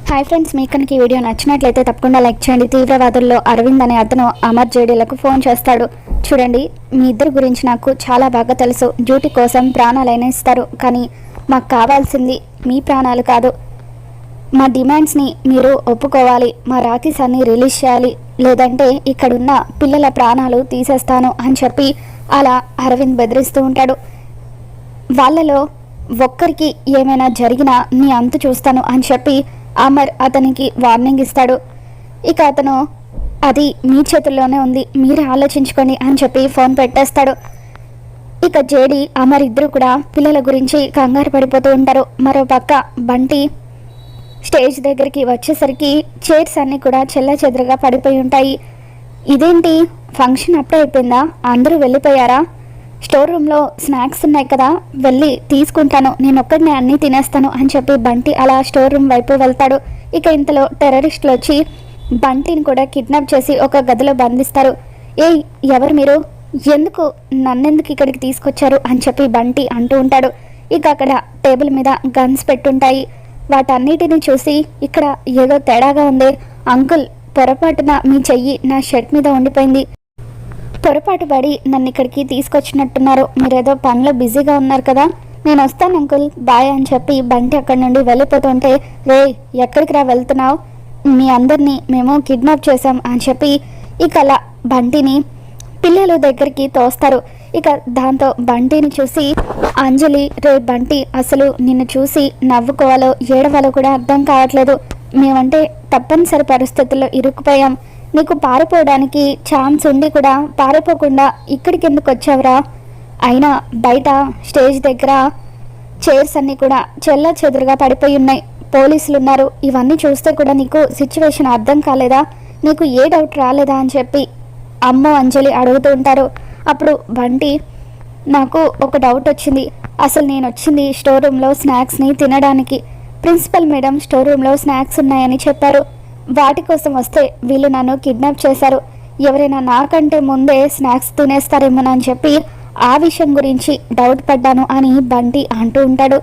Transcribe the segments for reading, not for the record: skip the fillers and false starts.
Hi friends, మీకు కనుక ఈ వీడియో నచ్చినట్లయితే తప్పకుండా లైక్ చేయండి. తీవ్రవాదుల్లో అరవింద్ అనే అతను అమర్ జేడీలకు ఫోన్ చేస్తాడు. చూడండి, మీ ఇద్దరు గురించి నాకు చాలా బాగా తెలుసు. డ్యూటీ కోసం ప్రాణాలైనా ఇస్తారు, కానీ మాకు కావాల్సింది మీ ప్రాణాలు కాదు. మా డిమాండ్స్ని మీరు ఒప్పుకోవాలి. మా రాకీస్ అన్ని రిలీజ్ చేయాలి, లేదంటే ఇక్కడున్న పిల్లల ప్రాణాలు తీసేస్తాను అని చెప్పి అలా అరవింద్ బెదిరిస్తూ ఉంటాడు. వాళ్ళలో ఒక్కరికి ఏమైనా జరిగినా నీ అంతు చూస్తాను అని చెప్పి అమర్ అతనికి వార్నింగ్ ఇస్తాడు. ఇక అతను అది మీ చేతుల్లోనే ఉంది, మీరే ఆలోచించుకోండి అని చెప్పి ఫోన్ పెట్టేస్తాడు. ఇక జేడి అమర్ ఇద్దరు కూడా పిల్లల గురించి కంగారు పడిపోతూ ఉంటారు. మరో పక్క బంటి స్టేజ్ దగ్గరికి వచ్చేసరికి చైర్స్ అన్నీ కూడా చెల్లాచెదురుగా పడిపోయి ఉంటాయి. ఇదేంటి, ఫంక్షన్ అప్పుడే అయిపోయిందా? అందరూ వెళ్ళిపోయారా? స్టోర్ రూమ్లో స్నాక్స్ ఉన్నాయి కదా, వెళ్ళి తీసుకుంటాను, నేను ఒక్కడినే అన్నీ తినేస్తాను అని చెప్పి బంటి అలా స్టోర్ రూమ్ వైపు వెళ్తాడు. ఇక ఇంతలో టెర్రరిస్టులు వచ్చి బంటిని కూడా కిడ్నాప్ చేసి ఒక గదిలో బంధిస్తారు. ఏయ్, ఎవరు మీరు? ఎందుకు నన్నెందుకు ఇక్కడికి తీసుకొచ్చారు అని చెప్పి బంటి అంటూ ఉంటాడు. ఇక అక్కడ టేబుల్ మీద గన్స్ పెట్టుంటాయి. వాటన్నిటిని చూసి ఇక్కడ ఏదో తేడాగా ఉంది అంకుల్, పొరపాటున మీ చెయ్యి నా షర్ట్ మీద ఉండిపోయింది. పొరపాటు పడి నన్ను ఇక్కడికి తీసుకొచ్చినట్టున్నారు. మీరేదో పనిలో బిజీగా ఉన్నారు కదా, నేను వస్తాను అంకుల్, బాయ్ అని చెప్పి బంటి అక్కడి నుండి వెళ్ళిపోతుంటే, రే ఎక్కడికి రా వెళ్తున్నావు? మీ అందరినీ మేము కిడ్నాప్ చేశాం అని చెప్పి ఇక అలా బంటిని పిల్లల దగ్గరికి తోస్తారు. ఇక దాంతో బంటిని చూసి అంజలి, రే బంటి, అసలు నిన్ను చూసి నవ్వుకోవాలో ఏడవాలో కూడా అర్థం కావట్లేదు. మేమంటే తప్పనిసరి పరిస్థితుల్లో ఇరుక్కుపోయాం. నీకు పారిపోవడానికి ఛాన్స్ ఉండి కూడా పారిపోకుండా ఇక్కడికి ఎందుకు వచ్చావురా? అయినా బయట స్టేజ్ దగ్గర చైర్స్ అన్నీ కూడా చెల్లాచెదురుగా పడిపోయి ఉన్నాయి, పోలీసులు ఉన్నారు. ఇవన్నీ చూస్తే కూడా నీకు సిచ్యువేషన్ అర్థం కాలేదా? నీకు ఏ డౌట్ రాలేదా అని చెప్పి అమ్మ అంజలి అడుగుతూ ఉంటారు. అప్పుడు బంటి, నాకు ఒక డౌట్ వచ్చింది. అసలు నేను వచ్చింది స్టోర్ రూమ్లో స్నాక్స్ని తినడానికి. ప్రిన్సిపల్ మేడం స్టోర్ రూమ్లో స్నాక్స్ ఉన్నాయని చెప్పారు. వాటి కోసం వస్తే వీళ్ళు నన్ను కిడ్నాప్ చేశారు. ఎవరైనా నాకంటే ముందే స్నాక్స్ తినేస్తారేమోనని చెప్పి ఆ విషయం గురించి డౌట్ పడ్డాను అని బంటి అంటూ ఉంటాడు.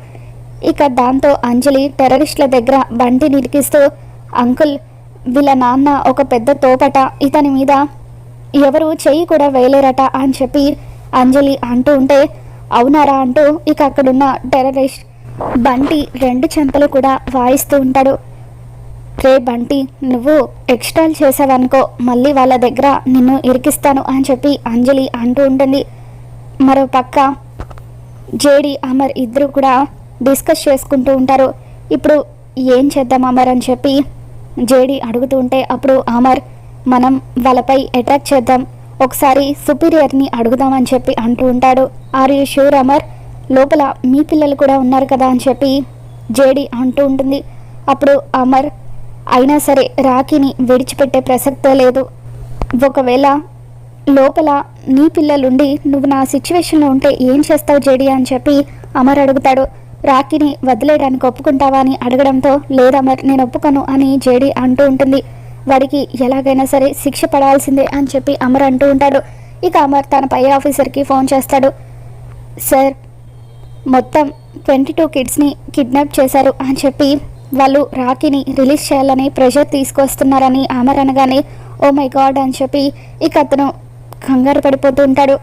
ఇక దాంతో అంజలి టెర్రరిస్టుల దగ్గర బంటిని ఇరికిస్తూ, అంకుల్, వీళ్ళ నాన్న ఒక పెద్ద తోపట, ఇతని మీద ఎవరు చెయ్యి కూడా వేయలేరట అని చెప్పి అంజలి అంటూ ఉంటే, అవునారా అంటూ ఇక అక్కడున్న టెర్రరిస్ట్ బంటి రెండు చెంపలు కూడా వాయిస్తూ ఉంటాడు. రే బంటి, నువ్వు ఎక్స్ట్రాల్ చేసావనుకో, మళ్ళీ వాళ్ళ దగ్గర నిన్ను ఇరికిస్తాను అని చెప్పి అంజలి అంటూ ఉంటుంది. మరో పక్క జేడి అమర్ ఇద్దరు కూడా డిస్కస్ చేసుకుంటూ ఉంటారు. ఇప్పుడు ఏం చేద్దాం అమర్ అని చెప్పి జేడి అడుగుతూ ఉంటే, అప్పుడు అమర్, మనం వాళ్ళపై అటాక్ చేద్దాం, ఒకసారి సుపీరియర్ని అడుగుదామని చెప్పి అంటూ ఉంటాడు. Are you sure Amar? లోపల మీ పిల్లలు కూడా ఉన్నారు కదా అని చెప్పి జేడి అంటూ ఉంటుంది. అప్పుడు అమర్, అయినా సరే రాఖీని విడిచిపెట్టే ప్రసక్తే లేదు. ఒకవేళ లోపల నీ పిల్లలుండి నువ్వు నా సిచ్యువేషన్లో ఉంటే ఏం చేస్తావు జేడి అని చెప్పి అమర్ అడుగుతాడు. రాఖీని వదిలేయడానికి ఒప్పుకుంటావా అని అడగడంతో, లేదమర్, నేను ఒప్పుకోను అని జేడి అంటూ ఉంటుంది. వాడికి ఎలాగైనా సరే శిక్ష పడాల్సిందే అని చెప్పి అమర్ అంటూ ఉంటాడు. ఇక అమర్ తన పై ఆఫీసర్కి ఫోన్ చేస్తాడు. సార్, మొత్తం 22 కిడ్స్ని కిడ్నాప్ చేశారు అని చెప్పి వాళ్ళు రాఖీని రిలీజ్ చేయాలని ప్రెషర్ తీసుకొస్తున్నారని అమర్ అనగానే, ఓ మై గాడ్ అని చెప్పి ఇక అతను కంగారు పడిపోతూ ఉంటాడు.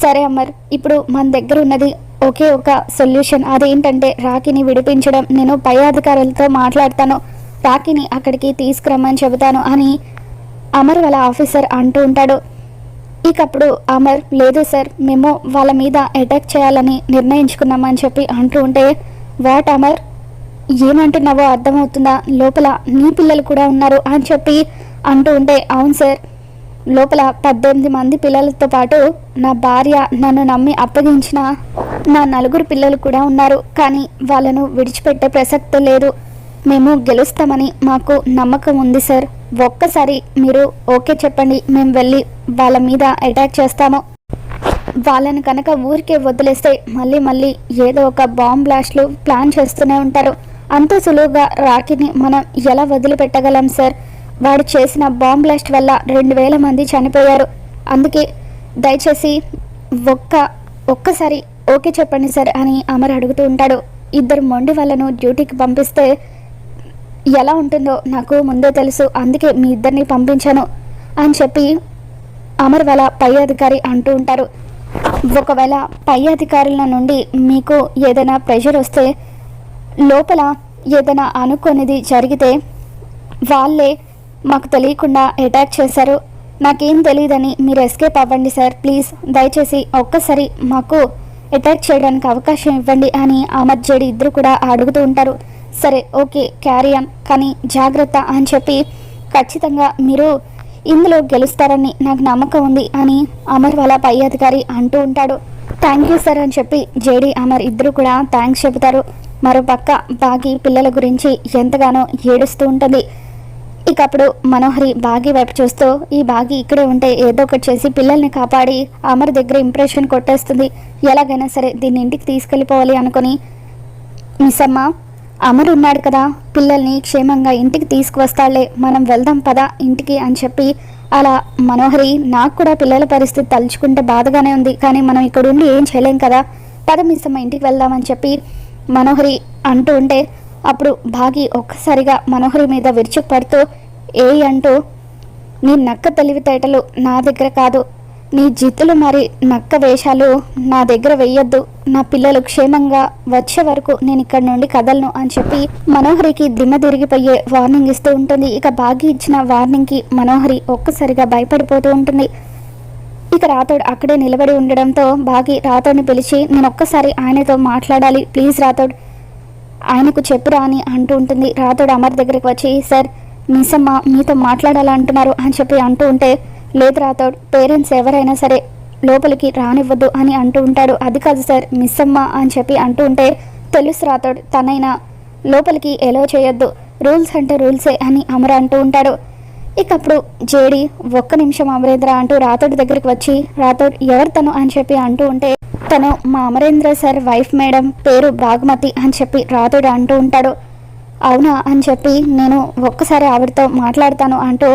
సరే అమర్, ఇప్పుడు మన దగ్గర ఉన్నది ఒకే ఒక సొల్యూషన్, అదేంటంటే రాఖీని విడిపించడం. నేను పై అధికారులతో మాట్లాడతాను, రాఖీని అక్కడికి తీసుకురమ్మని చెబుతాను అని అమర్ వాళ్ళ ఆఫీసర్ అంటూ ఉంటాడు. ఇక అప్పుడు అమర్, లేదు సార్, మేము వాళ్ళ మీద అటాక్ చేయాలని నిర్ణయించుకున్నామని చెప్పి అంటూ ఉంటే, వాట్ అమర్, ఏమంటున్నావో అర్థమవుతుందా? లోపల నీ పిల్లలు కూడా ఉన్నారు అని చెప్పి అంటూ ఉంటే, అవును సార్, లోపల 18 మంది పిల్లలతో పాటు నా భార్య, నన్ను నమ్మి అప్పగించిన నా 4 పిల్లలు కూడా ఉన్నారు. కానీ వాళ్ళను విడిచిపెట్టే ప్రసక్తి లేదు. మేము గెలుస్తామని మాకు నమ్మకం ఉంది సార్. ఒక్కసారి మీరు ఓకే చెప్పండి, మేము వెళ్ళి వాళ్ళ మీద అటాక్ చేస్తాము. వాళ్ళని కనుక ఊరికే వదిలేస్తే మళ్ళీ ఏదో ఒక బాంబ్ బ్లాస్ట్లు ప్లాన్ చేస్తూనే ఉంటారు. అంత సులువుగా రాఖీని మనం ఎలా వదిలిపెట్టగలం సార్? వాడు చేసిన బాంబ్ బ్లాస్ట్ వల్ల 2000 మంది చనిపోయారు. అందుకే దయచేసి ఒక్కసారి ఓకే చెప్పండి సార్ అని అమర్ అడుగుతూ ఉంటాడు. ఇద్దరు మొండి వాళ్ళను డ్యూటీకి పంపిస్తే ఎలా ఉంటుందో నాకు ముందే తెలుసు, అందుకే మీ ఇద్దరిని పంపించాను అని చెప్పి అమర్ వాళ్ళ పై అధికారి అంటూ ఉంటారు. ఒకవేళ పై అధికారుల నుండి మీకు ఏదైనా ప్రెషర్ వస్తే, లోపల ఏదైనా అనుకోనిది జరిగితే వాళ్ళే మాకు తెలియకుండా అటాక్ చేశారు, నాకేం తెలియదని మీరు ఎస్కేప్ అవ్వండి సార్, ప్లీజ్ దయచేసి ఒక్కసారి మాకు అటాక్ చేయడానికి అవకాశం ఇవ్వండి అని అమర్ జేడి ఇద్దరు కూడా అడుగుతూ ఉంటారు. సరే ఓకే క్యారీ ఆన్, కానీ జాగ్రత్త అని చెప్పి ఖచ్చితంగా మీరు ఇందులో గెలుస్తారని నాకు నమ్మకం ఉంది అని అమర్ వాళ్ళ పై అధికారి అంటూ ఉంటాడు. థ్యాంక్ యూ సార్ అని చెప్పి జేడి అమర్ ఇద్దరు కూడా థ్యాంక్స్ చెబుతారు. మరోపక్క బాగి పిల్లల గురించి ఎంతగానో ఏడుస్తూ ఉంటుంది. ఇక అప్పుడు మనోహరి బాగి వైపు చూస్తూ, ఈ బాగి ఇక్కడే ఉంటే ఏదో ఒకటి చేసి పిల్లల్ని కాపాడి అమర్ దగ్గర ఇంప్రెషన్ కొట్టేస్తుంది, ఎలాగైనా సరే దీన్ని ఇంటికి తీసుకెళ్ళిపోవాలి అనుకుని, మిస్ అమ్మ అమర్ ఉన్నాడు కదా, పిల్లల్ని క్షేమంగా ఇంటికి తీసుకువస్తాడులే, మనం వెళ్దాం పదా ఇంటికి అని చెప్పి అలా మనోహరి, నాకు కూడా పిల్లల పరిస్థితి తలుచుకుంటే బాధగానే ఉంది, కానీ మనం ఇక్కడ ఉండి ఏం చేయలేం కదా, పద మిస్ అమ్మ ఇంటికి వెళ్దామని చెప్పి మనోహరి అంటూ ఉంటే, అప్పుడు భాగి ఒక్కసారిగా మనోహరి మీద విరుచుకుపడుతూ, అంటూ నీ నక్క తెలివితేటలు నా దగ్గర కాదు, నీ జిత్తులు మరి నక్క వేషాలు నా దగ్గర వెయ్యొద్దు, నా పిల్లలు క్షేమంగా వచ్చే వరకు నేను ఇక్కడ నుండి కదలను అని చెప్పి మనోహరికి దిమ్మ తిరిగిపోయే వార్నింగ్ ఇస్తూ ఉంటుంది. ఇక భాగి ఇచ్చిన వార్నింగ్కి మనోహరి ఒక్కసారిగా భయపడిపోతూ ఉంటుంది. ఇక రాథోడ్ అక్కడే నిలబడి ఉండడంతో భాగి రాథోడ్ని పిలిచి, నేను ఒక్కసారి ఆయనతో మాట్లాడాలి, ప్లీజ్ రాథోడ్ ఆయనకు చెప్పురా అని అంటూ ఉంటుంది. రాథోడ్ అమర్ దగ్గరికి వచ్చి, సార్ మిస్ అమ్మ మీతో మాట్లాడాలంటున్నారు అని చెప్పి అంటూ ఉంటే, లేదు రాథోడ్, పేరెంట్స్ ఎవరైనా సరే లోపలికి రానివ్వద్దు అని అంటూ ఉంటాడు. అది కాదు సార్ మిస్ అమ్మ అని చెప్పి అంటూ ఉంటే, తెలుసు రాథోడ్, తనైనా లోపలికి ఎలో చేయొద్దు, రూల్స్ అంటే రూల్సే అని అమర్ అంటూ ఉంటాడు. ఇక అప్పుడు జేడి ఒక్క నిమిషం అమరేంద్ర అంటూ రాథోడ్ దగ్గరికి వచ్చి, రాథోడ్ ఎవరు తను అని చెప్పి అంటూ ఉంటే, తను మా అమరేంద్ర సార్ వైఫ్ మేడం, పేరు బాగుమతి అని చెప్పి రాథోడ్ అంటూ ఉంటాడు. అవునా అని చెప్పి నేను ఒక్కసారి ఆవిడతో మాట్లాడతాను అంటూ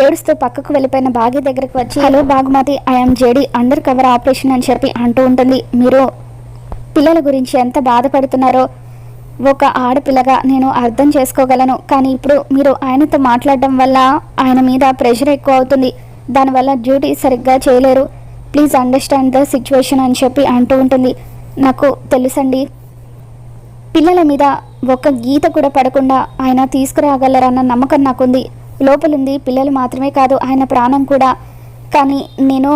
ఏడుస్తూ పక్కకు వెళ్ళిపోయిన బాగి దగ్గరికి వచ్చి, hello Bhagamathi, I'm JD, undercover operation అని చెప్పి అంటూ ఉంటుంది. మీరు పిల్లల గురించి ఎంత బాధపడుతున్నారో ఒక ఆడపిల్లగా నేను అర్థం చేసుకోగలను, కానీ ఇప్పుడు మీరు ఆయనతో మాట్లాడడం వల్ల ఆయన మీద ప్రెషర్ ఎక్కువ అవుతుంది, దానివల్ల డ్యూటీ సరిగ్గా చేయలేరు, ప్లీజ్ అండర్స్టాండ్ ద సిచ్యువేషన్ అని చెప్పి అంటూ ఉంటుంది. నాకు తెలుసండి, పిల్లల మీద ఒక్క గీత కూడా పడకుండా ఆయన తీసుకురాగలరన్న నమ్మకం నాకుంది, లోపలుంది పిల్లలు మాత్రమే కాదు ఆయన ప్రాణం కూడా, కానీ నేను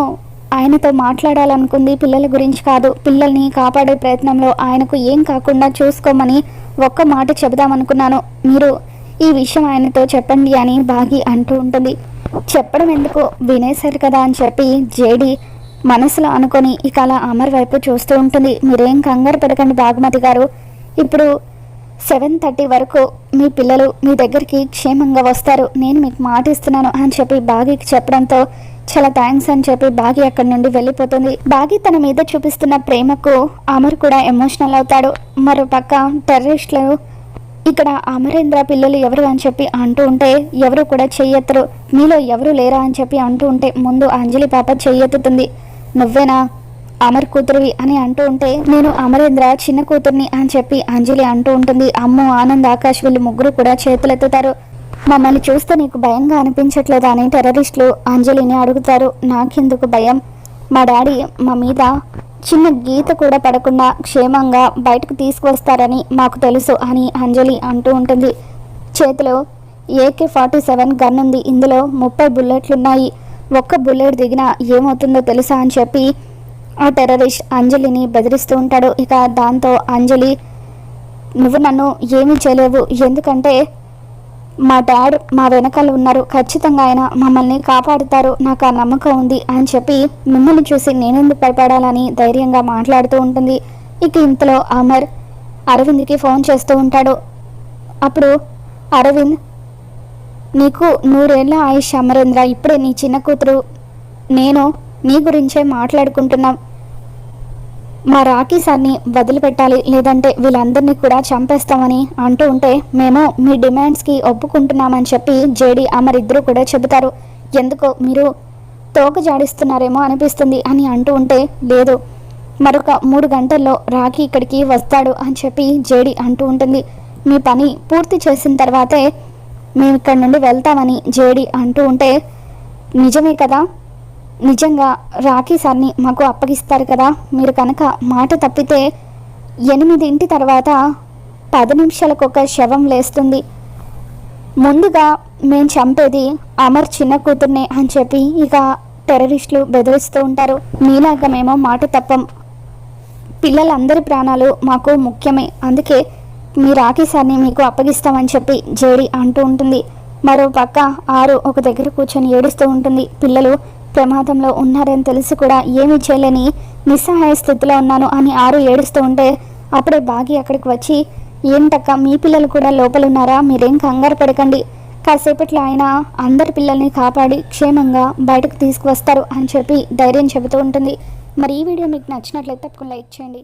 ఆయనతో మాట్లాడాలనుకుంది పిల్లల గురించి కాదు, పిల్లల్ని కాపాడే ప్రయత్నంలో ఆయనకు ఏం కాకుండా చూసుకోమని ఒక్క మాట చెబుదామనుకున్నాను, మీరు ఈ విషయం ఆయనతో చెప్పండి అని బాగి అంటూ ఉంటుంది. చెప్పడం ఎందుకు, వినేశారు కదా అని చెప్పి జేడి మనసులో అనుకొని ఇక అలా అమర్ వైపు చూస్తూ ఉంటుంది. మీరేం కంగారు పడకండి బాగుమతి గారు, ఇప్పుడు 7:30 వరకు మీ పిల్లలు మీ దగ్గరికి క్షేమంగా వస్తారు, నేను మీకు మాట ఇస్తున్నాను అని చెప్పి బాగికి చెప్పడంతో, చాలా థ్యాంక్స్ అని చెప్పి బాగి అక్కడి నుండి వెళ్ళిపోతుంది. బాగి తన మీద చూపిస్తున్న ప్రేమకు అమర్ కూడా ఎమోషనల్ అవుతాడు. మరోపక్క టెర్రరిస్టులు ఇక్కడ అమరేంద్ర పిల్లలు ఎవరు అని చెప్పి అంటూ ఉంటే, ఎవరు కూడా చెయ్యెత్తరు, మీలో ఎవరు లేరా అని చెప్పి అంటూ ఉంటే, ముందు అంజలి పాప చెయ్యెత్తుతుంది, నువ్వేనా అమర్ కూతురువి అని అంటూ ఉంటే, నేను అమరేంద్ర చిన్న కూతుర్ని అని చెప్పి అంజలి అంటూ ఉంటుంది. అమ్ము, ఆనంద్, ఆకాష్ వీళ్ళు ముగ్గురు కూడా చేతులెత్తుతారు. మమ్మల్ని చూస్తే నీకు భయంగా అనిపించట్లేదా అని టెర్రరిస్టులు అంజలిని అడుగుతారు. నాకెందుకు భయం, మా డాడీ మా మీద చిన్న గీత కూడా పడకుండా క్షేమంగా బయటకు తీసుకువస్తారని మాకు తెలుసు అని అంజలి అంటూ ఉంటుంది. చేతిలో AK-47 గన్ ఉంది, ఇందులో 30 బుల్లెట్లున్నాయి, ఒక్క బుల్లెట్ దిగినా ఏమవుతుందో తెలుసా అని చెప్పి ఆ టెర్రరిస్ట్ అంజలిని బెదిరిస్తూ ఉంటాడు. ఇక దాంతో అంజలి, నువ్వు నన్ను ఏమీ చేయలేవు, ఎందుకంటే మా డాడ్ మా వెనకాల ఉన్నారు, ఖచ్చితంగా ఆయన మమ్మల్ని కాపాడుతారు, నాకు ఆ నమ్మకం ఉంది అని చెప్పి మిమ్మల్ని చూసి నేనెందుకు భయపడాలని ధైర్యంగా మాట్లాడుతూ ఉంటుంది. ఇక ఇంతలో అమర్ అరవింద్కి ఫోన్ చేస్తూ ఉంటాడు. అప్పుడు అరవింద్, నీకు 100 ఏళ్ళ ఆయుష్ అమరేంద్ర, ఇప్పుడే నీ చిన్న కూతురు నేను నీ గురించే మాట్లాడుకుంటున్నాం, మా రాకీ సార్ని వదిలిపెట్టాలి, లేదంటే వీళ్ళందరినీ కూడా చంపేస్తామని అంటూ ఉంటే, మేము మీ డిమాండ్స్కి ఒప్పుకుంటున్నామని చెప్పి జేడి అమర్ ఇద్దరు కూడా చెబుతారు. ఎందుకో మీరు తోక జాడిస్తున్నారేమో అనిపిస్తుంది అని అంటూ ఉంటే, లేదు మరొక 3 గంటల్లో రాకీ ఇక్కడికి వస్తాడు అని చెప్పి జేడి అంటూ ఉంటుంది. మీ పని పూర్తి చేసిన తర్వాతే మేము ఇక్కడి నుండి వెళ్తామని జేడి అంటూ ఉంటే, నిజమే కదా, నిజంగా రాఖీ సార్ని మాకు అప్పగిస్తారు కదా, మీరు కనుక మాట తప్పితే 8 తర్వాత 10 నిమిషాలకు ఒక శవం లేస్తుంది, ముందుగా మేము చంపేది అమర్ చిన్న కూతుర్నే అని చెప్పి ఇక టెర్రరిస్టులు బెదిరిస్తూ ఉంటారు. మీలాగా మేము మాట తప్పం, పిల్లలందరి ప్రాణాలు మాకు ముఖ్యమే, అందుకే మీ రాఖీ సార్ని మీకు అప్పగిస్తామని చెప్పి జేడి అంటూ ఉంటుంది. మరో పక్క ఆరు ఒక దగ్గర కూర్చొని ఏడుస్తూ ఉంటుంది. పిల్లలు ప్రమాదంలో ఉన్నారని తెలిసి కూడా ఏమీ చేయలేని నిస్సహాయ స్థితిలో ఉన్నాను అని ఆరు ఏడుస్తూ ఉంటే అప్పుడే బాగి అక్కడికి వచ్చి, ఏంటక్క మీ పిల్లలు కూడా లోపల ఉన్నారా, మీరేం కంగారు పడకండి, కాసేపట్లో ఆయన అందరి పిల్లల్ని కాపాడి క్షేమంగా బయటకు తీసుకువస్తారు అని చెప్పి ధైర్యం చెబుతూ ఉంటుంది. మరి ఈ వీడియో మీకు నచ్చినట్లయితే తప్పకుండా లైక్ చేయండి.